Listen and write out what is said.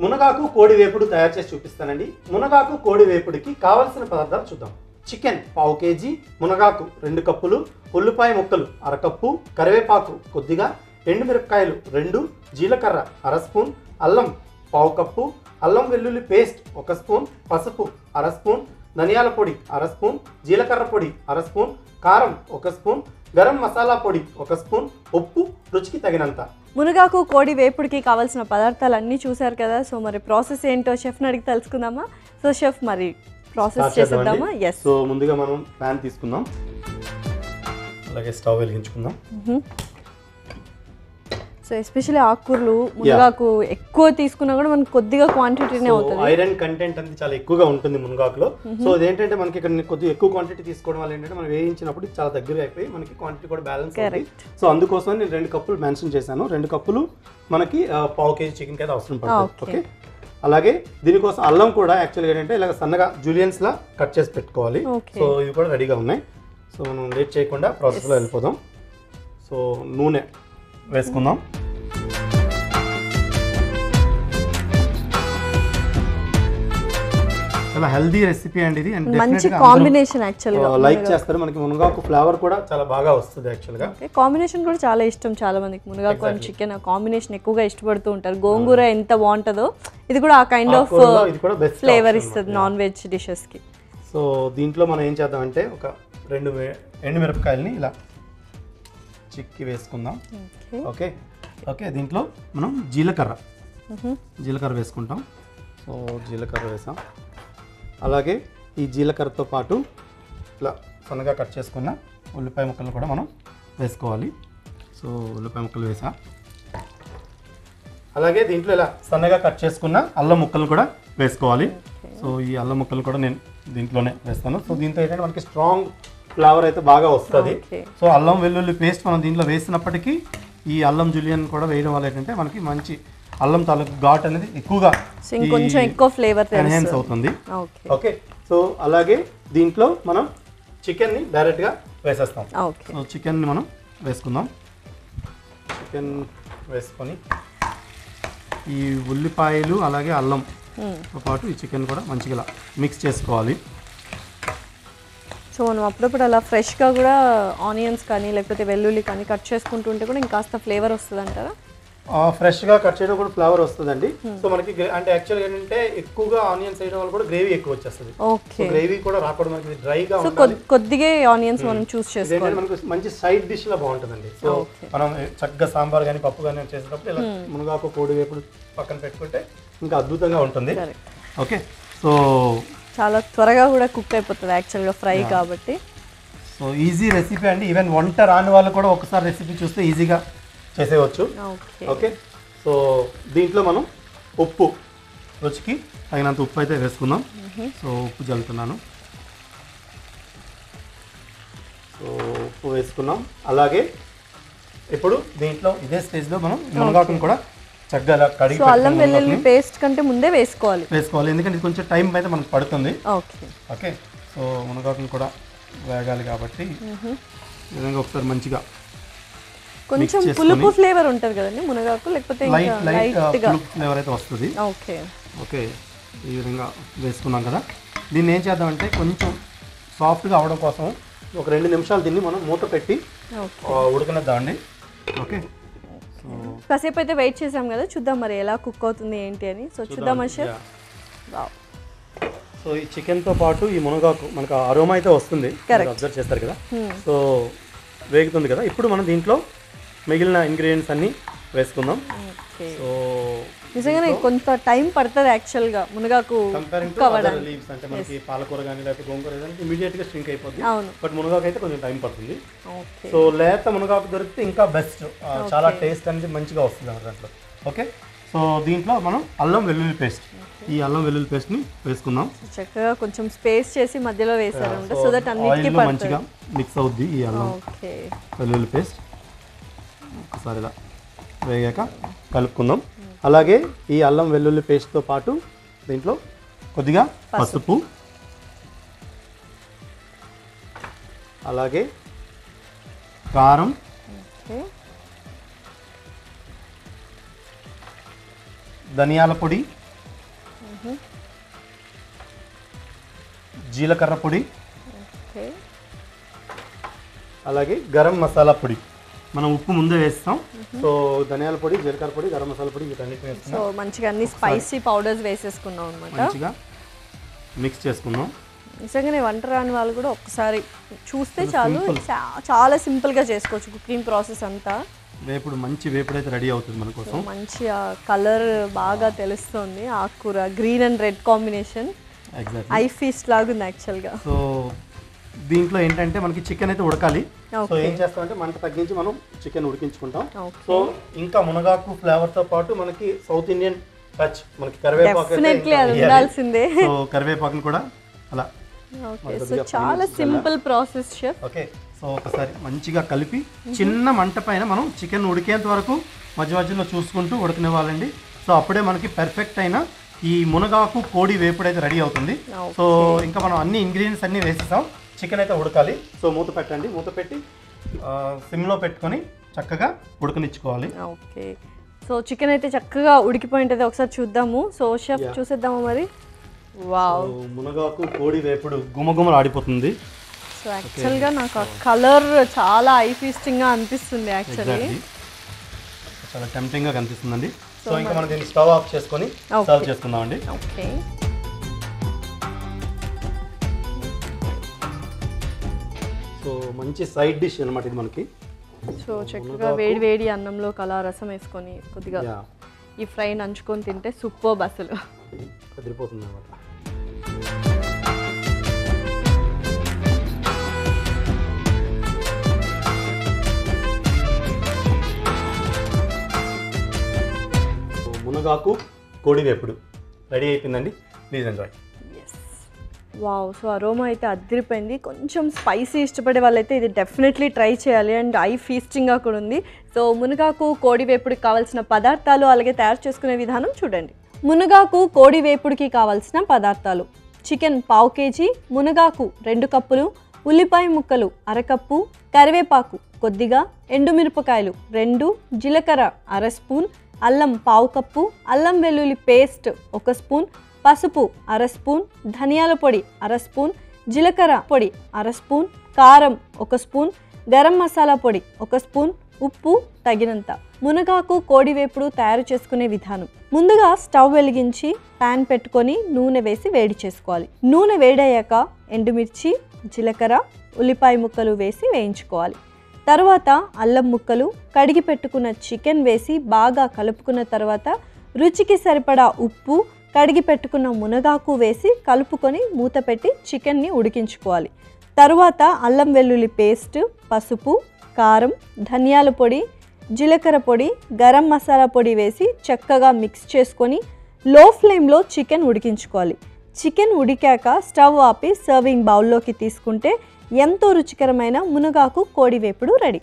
మునగాకు కోడి వేపుడు తయారు చేసి చూపిస్తానండి. మునగాకు కోడి వేపుడికి కావాల్సిన పదార్థాలు చూద్దాం. చికెన్ 1/2 kg, మునగాకు 2 కప్పులు, ఉల్లిపాయ ముక్కలు 1/2 కప్పు, కరివేపాకు కొద్దిగా, ఎండుమిరపకాయలు 2, జీలకర్ర 1/2 స్పూన్, అల్లం 1/2 కప్పు, అల్లం వెల్లుల్లి పేస్ట్ 1 స్పూన్, పసుపు 1/2 స్పూన్, ధనియాల పొడి 1/2 స్పూన్, జీలకర్ర పొడి 1/2 స్పూన్, కారం 1 స్పూన్, గరం మసాలా పొడి 1 స్పూన్, ఉప్పు రుచికి తగినంత. మునగాకు కోడి వేపుడికి కావాల్సిన పదార్థాలు అన్నీ చూసారు కదా. సో మరి ప్రాసెస్ ఏంటో షెఫ్ని అడిగి తెలుసుకుందామా? సో షెఫ్ మరి ప్రాసెస్ చేసేద్దామా? ఎస్. సో ముందుగా మనం ప్యాన్ తీసుకుందాం, అలాగే స్టవ్ వెలిగించుకుందాం. సో ఎస్పెషల్లీ ఆకుకూరలు మునగాకు ఎక్కువ తీసుకున్నా కూడా మనకు కొద్దిగా క్వాంటిటీనే అవుతుంది. ఐరన్ కంటెంట్ అనేది చాలా ఎక్కువగా ఉంటుంది మునగాకులో. సో అదేంటంటే మనకి ఇక్కడ కొద్దిగా ఎక్కువ క్వాంటిటీ తీసుకోవడం వల్ల ఏంటంటే మనం వేయించినప్పుడు చాలా దగ్గర అయిపోయి మనకి క్వాంటిటీ కూడా బ్యాలెన్స్ అవుతుంది. సో అందుకోసం నేను 2 కప్పులు మెన్షన్ చేశాను. 2 కప్పులు మనకి 1/2 kg చికెన్కి అయితే అవసరం పడుతుంది. ఓకే. అలాగే దీనికోసం అల్లం కూడా యాక్చువల్గా ఏంటంటే ఇలా సన్నగా జూలియన్స్ లా కట్ చేసి పెట్టుకోవాలి. సో ఇవి కూడా రెడీగా ఉన్నాయి. సో మనం లేట్ చేయకుండా ప్రాసెస్లో వెళ్ళిపోదాం. సో నూనె వేసుకుందాం. చాలా హెల్దీ రెసిపీ అండి ఇది. అండ్ మంచి కాంబినేషన్ యాక్చువల్గా లైక్ చేస్తారు. మనకి మునగాకు ఫ్లేవర్ కూడా చాలా బాగా వస్తుంది యాక్చువల్గా. కాంబినేషన్ కూడా చాలా ఇష్టం చాలా మందికి. మునగాకు అండ్ చికెన్ కాంబినేషన్ ఎక్కువగా ఇష్టపడుతూ ఉంటారు. గోంగూర ఎంత బాగుంటుందో ఇది కూడా ఆ కైండ్ ఆఫ్ ఫ్లేవర్ ఇస్తుంది నాన్ వెజ్ డిషెస్ కి. సో దీంట్లో మనం ఏం చేద్దామంటే ఒక 2 ఎండుమిరపకాయలని ఇలా చిక్కి వేసుకుందాం. ఓకే. ఓకే. దీంట్లో మనం జీలకర్ర వేసుకుంటాం. సో జీలకర్ర వేసాం. అలాగే ఈ జీలకర్రతో పాటు ఇట్లా సన్నగా కట్ చేసుకున్న ఉల్లిపాయ ముక్కలు కూడా మనం వేసుకోవాలి. సో ఉల్లిపాయ ముక్కలు వేసా. అలాగే దీంట్లో ఇలా సన్నగా కట్ చేసుకున్న అల్లం ముక్కలు కూడా వేసుకోవాలి. సో ఈ అల్లం ముక్కలు కూడా నేను దీంట్లోనే వేస్తాను. సో దీంతో ఏంటంటే మనకి స్ట్రాంగ్ ఫ్లేవర్ అయితే బాగా వస్తుంది. సో అల్లం వెల్లుల్లి పేస్ట్ మనం దీంట్లో వేసినప్పటికీ ఈ అల్లం జులియన్ కూడా వేయడం వల్ల ఏంటంటే మనకి మంచి అల్లం తాలూకు ఘాట్ అనేది ఎక్కువగా కొంచెం ఎక్కువ ఫ్లేవర్ ఎన్హాన్స్ అవుతుంది. ఓకే. సో అలాగే దీంట్లో మనం చికెన్ని డైరెక్ట్గా వేసేస్తాం. సో చికెన్ని మనం వేసుకుందాం. చికెన్ వేసుకొని ఈ ఉల్లిపాయలు అలాగే అల్లంతో పాటు ఈ చికెన్ కూడా మంచిగా మిక్స్ చేసుకోవాలి. సో మనం అప్పుడప్పుడు అలా ఫ్రెష్గా కూడా ఆనియన్స్ కానీ లేకపోతే వెల్లుల్లి కానీ కట్ చేసుకుంటుంటే కూడా ఇంకాస్త ఫ్లేవర్ వస్తుంది అంటారా? ఫ్రెష్గా కట్ చేయడం కూడా ఫ్లేవర్ వస్తుందండి. సో మనకి అంటే యాక్చువల్గా ఏంటంటే ఎక్కువగా ఆనియన్స్ వేయడం వల్ల కూడా గ్రేవీ ఎక్కువ వచ్చేస్తుంది. ఓకే. గ్రేవీ కూడా రాకూడదు, మనకి డ్రైగా కొద్దిగా ఆనియన్స్ మనం చూస్ చేసుకోవాలి. మనకి మంచి సైడ్ డిష్ లా బాగుంటుందండి. సో మనం చక్కగా సాంబార్ కానీ పప్పు కానీ చేసేటప్పుడు ఇలా మునగాకు కోడి వేపుడు పక్కన పెట్టుకుంటే ఇంకా అద్భుతంగా ఉంటుంది. ఓకే. సో చాలా త్వరగా కూడా కుక్ అయిపోతుంది యాక్చువల్గా ఫ్రై కాబట్టి. సో ఈజీ రెసిపీ అండి. ఈవెన్ వంట రాని వాళ్ళు కూడా ఒకసారి రెసిపీ చూస్తే ఈజీగా చేసేయచ్చు. ఓకే. సో దీంట్లో మనం ఉప్పు రుచికి తగినంత ఉప్పు అయితే వేసుకుందాం. సో ఉప్పు జల్లుతున్నాను. సో ఉప్పు వేసుకున్నాం. అలాగే ఇప్పుడు దీంట్లో ఇదే స్టేజ్లో మనం మునగాకును కూడా చక్కగా కడిగి అల్లం వెల్లుల్లి పేస్ట్ కంటే ముందే వేసుకోవాలి. ఎందుకంటే ఇది కొంచెం టైం అయితే మనకు పడుతుంది. ఓకే. ఓకే. సో మునగాకును కూడా వేగాలి కాబట్టి ఈ విధంగా ఒకసారి మంచిగా కొంచెం పులుపు ఫ్లేవర్ ఉంటుంది కదండి మునగాకు, లేకపోతే లైట్ ఫ్లేవర్ అయితే వస్తుంది. ఓకే. ఓకే. ఈ విధంగా వేసుకున్నాం కదా. దీన్ని ఏం చేద్దామంటే కొంచెం సాఫ్ట్గా అవడం కోసం ఒక 2 నిమిషాలు దీన్ని మనం మూత పెట్టి ఉడకనిద్దామండి. ఓకే. కాసేపు అయితే వెయిట్ చేసాం కదా, చూద్దాం మరి ఎలా కుక్ అవుతుంది ఏంటి అని. సో చూద్దాం షెఫ్. సో ఈ చికెన్తో పాటు ఈ మునగాకు మనకు అరోమా అయితే వస్తుంది, అబ్జర్వ్ చేస్తారు కదా. సో వేగుతుంది కదా. ఇప్పుడు మనం దీంట్లో మిగిలిన ఇంగ్రీడియంట్స్ అన్నీ వేసుకుందాం. సో నిజంగానే కొంత టైం పడుతుంది యాక్చువల్గా మునగాకు కుక్ అవ్వడానికి. లీవ్స్ అంటే మనకి పాలకూర కానీ లేకపోతే గోంగూర కానీ ఇమీడియట్గా స్ట్రింక్ అయిపోతుంది. బట్ మునగాకు అయితే కొంచెం టైం పడుతుంది. సో లేత మునగాకు దొరికితే ఇంకా బెస్ట్, చాలా టేస్ట్ అనేది మంచిగా వస్తుంది అన్నమాట దాంట్లో. ఓకే. సో దీంట్లో మనం అల్లం వెల్లుల్లి పేస్ట్, ఈ అల్లం వెల్లుల్లి పేస్ట్ని వేసుకుందాం. చక్కగా కొంచెం స్పేస్ చేసి మధ్యలో వేసారంటే సో దట్ అన్నిటికీ మంచిగా మిక్స్ అవుద్ది ఈ అల్లం వెల్లుల్లి పేస్ట్. ఒకసారి ఇలా వేగాక కలుపుకుందాం. అలాగే ఈ అల్లం వెల్లుల్లి పేస్ట్తో పాటు దీంట్లో కొద్దిగా పసుపు, అలాగే కారం, ధనియాల పొడి, జీలకర్ర పొడి, ఓకే, అలాగే గరం మసాలా పొడి. మనం ఉప్పు ముందే వేస్తాం. సో ధనియాల పొడి, జీలకర్ర పొడి, గరం మసాలా పొడి వీటన్నిటిని సో వేస్తున్నాం. మంచిగా అన్ని స్పైసీ పౌడర్స్ వేసేసుకున్నాం అనమాట. మంచిగా మిక్స్ చేసుకుందాం. నిజంగానే వంట రాని వాళ్ళు కూడా ఒక్కసారి చూస్తే చాలు, చాలా సింపుల్గా చేసుకోవచ్చు కుకింగ్ ప్రాసెస్ అంతా. వేపుడు మంచి వేపుడు అయితే రెడీ అవుతుంది మన కోసం. మంచి కలర్ బాగా తెలుస్తుంది, ఆకుకూర green and red combination I feast లాగుంది యాక్చువల్గా. సో దీంట్లో ఏంటంటే మనకి చికెన్ అయితే ఉడకాలి. సో ఏం చేస్తామంటే మంట తగ్గించి మనం చికెన్ ఉడికించుకుంటాం. సో ఇంకా మునగాకు ఫ్లేవర్తో పాటు మనకి సౌత్ ఇండియన్ టచ్, మనకి కరివేపాకు ఉండాల్సిందే. సో కరివేపాకుని కూడా అలా. ఓకే, సో చాలా simple process chef. Okay, so ఒకసారి మంచిగా కలిపి చిన్న మంట పైన మనం చికెన్ ఉడికేంత వరకు మధ్య మధ్యలో చూసుకుంటూ ఉడకనివ్వాలండి. సో అప్పుడే మనకి పర్ఫెక్ట్ అయిన ఈ మునగాకు కోడి వేపుడు అయితే రెడీ అవుతుంది. సో ఇంకా మనం అన్ని ఇంగ్రీడియంట్స్ అన్నీ వేసేసాం. చికెన్ అయితే ఉడకాలి. సో మూత పెట్టండి. మూత పెట్టి సిమ్లో పెట్టుకొని చక్కగా ఉడకనిచ్చుకోవాలి. ఓకే, సో చికెన్ అయితే చక్కగా ఉడికిపోయి ఉంటుంది. ఒకసారి చూద్దాము. సో షెఫ్ చూసేద్దాము మరి. వావ్, మునగాకు కోడి వేపుడు గుమగుమలు ఆడిపోతుంది. సో యాక్చువల్గా నాకు ఆ కలర్ చాలా ఐ ఫీస్టింగ్గా అనిపిస్తుంది యాక్చువల్లీ. చాలా టెంప్టింగ్గా కనిపిస్తుందండి. సో ఇంకా మనం దీన్ని స్టవ్ ఆఫ్ చేసుకొని సర్వ్ చేసుకుందామండి. ఓకే, సో మంచి సైడ్ డిష్ అన్నమాట ఇది మనకి. సో చక్కగా వేడి వేడి అన్నంలో కలా రసం వేసుకొని కొద్దిగా ఈ ఫ్రై నంచుకొని తింటే సూపర్బ్ అసలు. అదిరిపోతుంది అన్నమాట. మునగాకు కోడి వేపుడు రెడీ అయిపోయిందండి. Please enjoy. Wow, so aroma అయితే అదిరిపోయింది. కొంచెం స్పైసీ ఇష్టపడే వాళ్ళైతే ఇది డెఫినెట్లీ ట్రై చేయాలి. అండ్ ఐ ఫీస్టింగ్గా కూడా ఉంది. సో మునగాకు కోడి వేపుడికి కావాల్సిన పదార్థాలు అలాగే తయారు చేసుకునే విధానం చూడండి. మునగాకు కోడి వేపుడికి కావాల్సిన పదార్థాలు: చికెన్ పావు కేజీ, మునగాకు 2 కప్పులు, ఉల్లిపాయ ముక్కలు 1/2 కప్పు, కరివేపాకు కొద్దిగా, ఎండుమిరపకాయలు 2, జీలకర్ర 1/2 స్పూన్, అల్లం పావు కప్పు, అల్లం వెల్లుల్లి పేస్ట్ 1 స్పూన్, పసుపు 1/2 స్పూన్, ధనియాల పొడి 1/2 స్పూన్, జీలకర్ర పొడి 1/2 స్పూన్, కారం 1 స్పూన్, గరం మసాలా పొడి 1 స్పూన్, ఉప్పు తగినంత. మునగాకు కోడి వేపుడు తయారు చేసుకునే విధానం: ముందుగా స్టవ్ వెలిగించి ప్యాన్ పెట్టుకొని నూనె వేసి వేడి చేసుకోవాలి. నూనె వేడయ్యాక ఎండుమిర్చి, జీలకర్ర, ఉల్లిపాయ ముక్కలు వేసి వేయించుకోవాలి. తర్వాత అల్లం ముక్కలు, కడిగి పెట్టుకున్న చికెన్ వేసి బాగా కలుపుకున్న తర్వాత రుచికి సరిపడా ఉప్పు, కడిగి పెట్టుకున్న మునగాకు వేసి కలుపుకొని మూత పెట్టి చికెన్ని ఉడికించుకోవాలి. తరువాత అల్లం వెల్లుల్లి పేస్ట్, పసుపు, కారం, ధనియాల పొడి, జీలకర్ర పొడి, గరం మసాలా పొడి వేసి చక్కగా మిక్స్ చేసుకొని లో ఫ్లేమ్లో చికెన్ ఉడికించుకోవాలి. చికెన్ ఉడికాక స్టవ్ ఆపి సర్వింగ్ బౌల్లోకి తీసుకుంటే ఎంతో రుచికరమైన మునగాకు కోడి వేపుడు రెడీ.